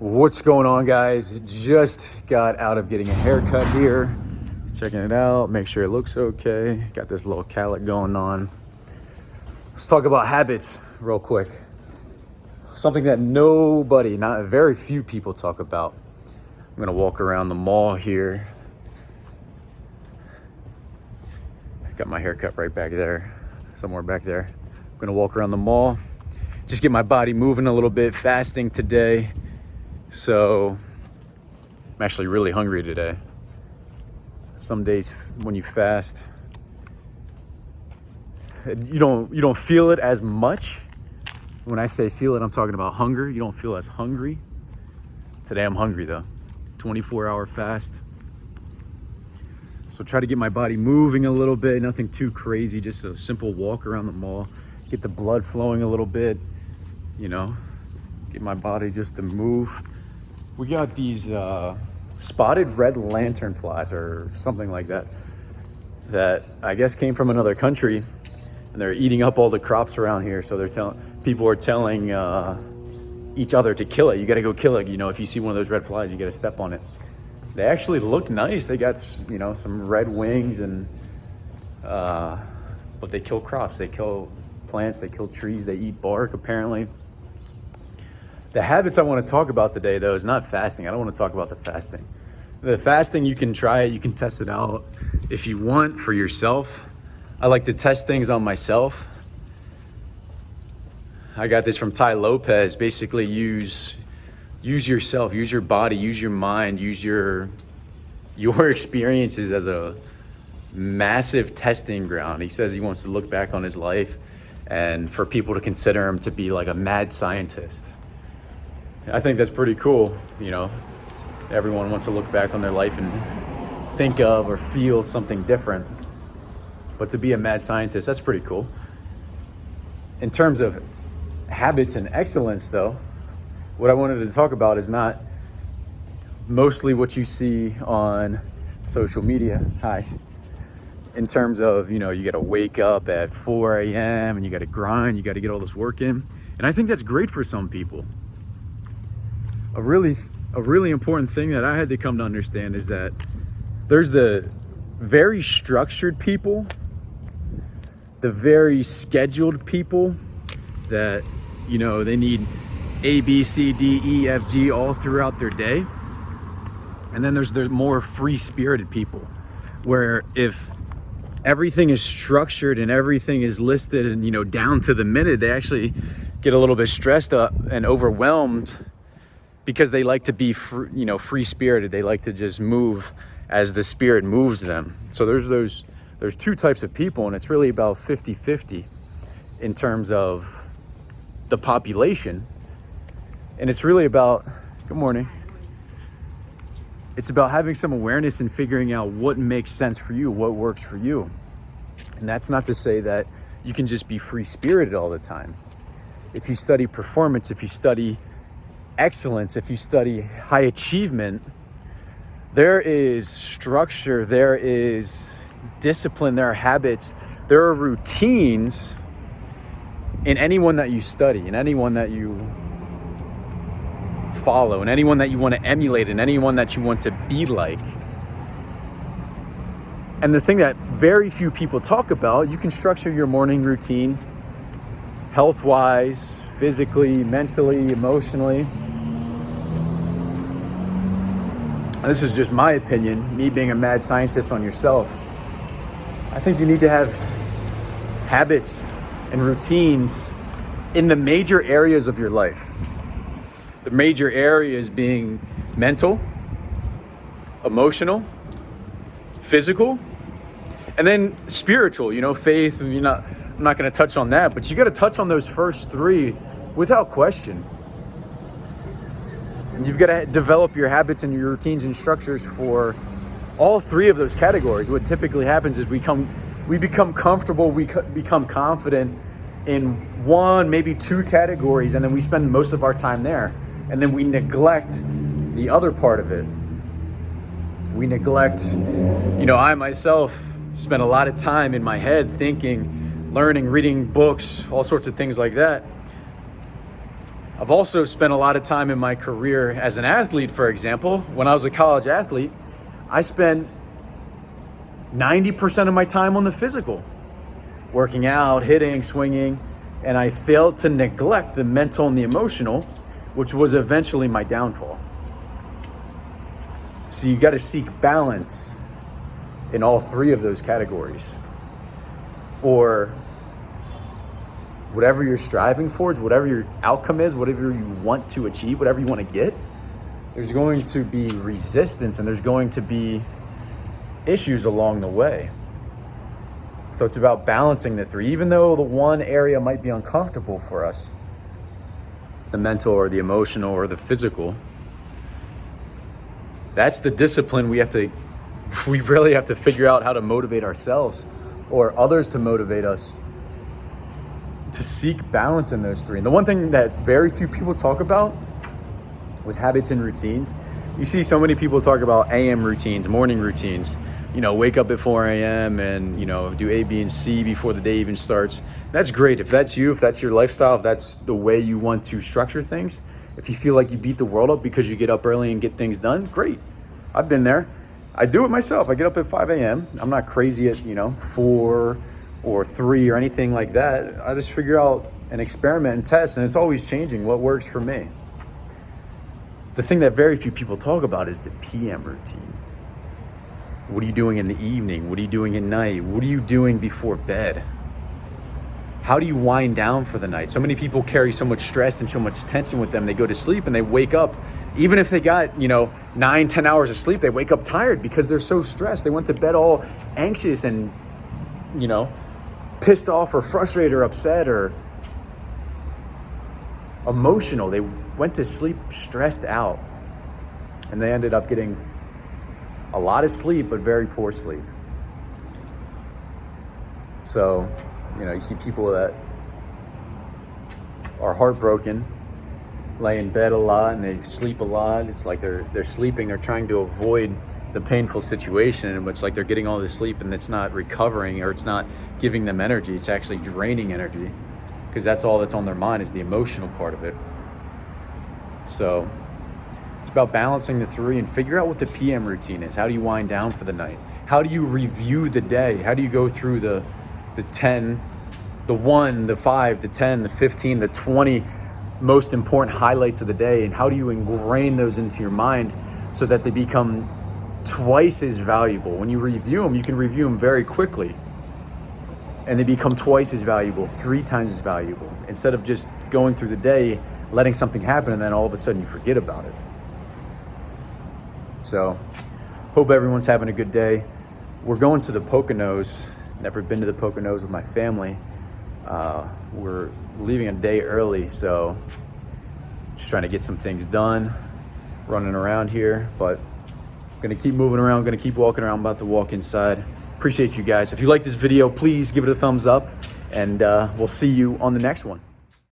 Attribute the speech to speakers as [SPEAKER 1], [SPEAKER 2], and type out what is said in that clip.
[SPEAKER 1] What's going on, guys? Just got out of getting a haircut here. Checking it out, make sure it looks okay. Got this little cowlick going on. Let's talk about habits real quick. Something that not very few people talk about. I'm gonna walk around the mall here. Got my haircut right back there, somewhere back there. I'm gonna walk around the mall, just get my body moving a little bit, fasting today. So I'm actually really hungry today. Some days when you fast, you don't feel it as much. When I say feel it, I'm talking about hunger. You don't feel as hungry. Today I'm hungry though. 24-hour fast. So try to get my body moving a little bit, nothing too crazy, just a simple walk around the mall, get the blood flowing a little bit, get my body just to move. We got these spotted red lantern flies or something like that I guess came from another country, and they're eating up all the crops around here. So people are telling each other to kill it. You got to go kill it. If you see one of those red flies, you got to step on it. They actually look nice. They got some red wings, and but they kill crops. They kill plants. They kill trees. They eat bark apparently. The habits I want to talk about today, though, is not fasting. I don't want to talk about the fasting. The fasting, you can try it. You can test it out if you want for yourself. I like to test things on myself. I got this from Tai Lopez. Basically, use yourself, use your body, use your mind, use your experiences as a massive testing ground. He says he wants to look back on his life and for people to consider him to be like a mad scientist. I think that's pretty cool. Everyone wants to look back on their life and think of or feel something different. But to be a mad scientist, that's pretty cool. In terms of habits and excellence, though, what I wanted to talk about is not mostly what you see on social media. Hi. In terms of, you got to wake up at 4 a.m. and you got to grind, you got to get all this work in. And I think that's great for some people. A really important thing that I had to come to understand is that there's the very structured people, the very scheduled people that, they need A, B, C, D, E, F, G all throughout their day. And then there's the more free-spirited people, where if everything is structured and everything is listed and, down to the minute, they actually get a little bit stressed up and overwhelmed because they like to be free-spirited. They like to just move as the spirit moves them. So there's two types of people, and it's really about 50-50 in terms of the population. And it's really about, good morning. It's about having some awareness and figuring out what makes sense for you, what works for you. And that's not to say that you can just be free-spirited all the time. If you study performance, if you study excellence, if you study high achievement, there is structure, there is discipline, there are habits, there are routines in anyone that you study, in anyone that you follow, in anyone that you want to emulate, in anyone that you want to be like. And the thing that very few people talk about, you can structure your morning routine health-wise, physically, mentally, emotionally. This is just my opinion, me being a mad scientist on yourself. I think you need to have habits and routines in the major areas of your life. The major areas being mental, emotional, physical, and then spiritual, faith. I'm not going to touch on that, but you got to touch on those first three without question. And you've got to develop your habits and your routines and structures for all three of those categories. What typically happens is we become comfortable, we become confident in one, maybe two categories, and then we spend most of our time there. And then we neglect the other part of it. We neglect, I myself spent a lot of time in my head thinking, learning, reading books, all sorts of things like that. I've also spent a lot of time in my career as an athlete, for example. When I was a college athlete, I spent 90% of my time on the physical, working out, hitting, swinging, and I failed to neglect the mental and the emotional, which was eventually my downfall. So you got to seek balance in all three of those categories. Or whatever you're striving for, whatever your outcome is, whatever you want to achieve, whatever you want to get, there's going to be resistance and there's going to be issues along the way. So it's about balancing the three, even though the one area might be uncomfortable for us, the mental or the emotional or the physical. That's the discipline we really have to figure out how to motivate ourselves or others to motivate us to seek balance in those three. And the one thing that very few people talk about with habits and routines, you see so many people talk about AM routines, morning routines, wake up at 4 a.m. and, do A, B, and C before the day even starts. That's great. If that's you, if that's your lifestyle, if that's the way you want to structure things, if you feel like you beat the world up because you get up early and get things done, great. I've been there. I do it myself. I get up at 5 a.m. I'm not crazy at, 4 or 3 or anything like that. I just figure out and experiment and test, and it's always changing what works for me. The thing that very few people talk about is the PM routine. What are you doing in the evening? What are you doing at night? What are you doing before bed? How do you wind down for the night? So many people carry so much stress and so much tension with them. They go to sleep and they wake up, even if they got, 9-10 hours of sleep, they wake up tired because they're so stressed. They went to bed all anxious and, pissed off or frustrated or upset or emotional. They went to sleep stressed out and they ended up getting a lot of sleep, but very poor sleep. So, you see people that are heartbroken, lay in bed a lot and they sleep a lot. It's like they're sleeping, they're trying to avoid the painful situation, and it's like they're getting all this sleep and it's not recovering, or it's not giving them energy. It's actually draining energy, because that's all that's on their mind is the emotional part of it. So it's about balancing the three and figure out what the PM routine is. How do you wind down for the night? How do you review the day? How do you go through the 10, the 1, the 5, the 10, the 15, the 20 most important highlights of the day, and how do you ingrain those into your mind so that they become twice as valuable? When you review them, you can review them very quickly, and they become twice as valuable, 3 times as valuable, instead of just going through the day, letting something happen, and then all of a sudden you forget about it. So, hope everyone's having a good day. We're going to the Poconos. Never been to the Poconos with my family. We're leaving a day early, so just trying to get some things done, running around here, but gonna keep moving around, gonna keep walking around. I'm about to walk inside. Appreciate you guys. If you like this video, please give it a thumbs up, and we'll see you on the next one.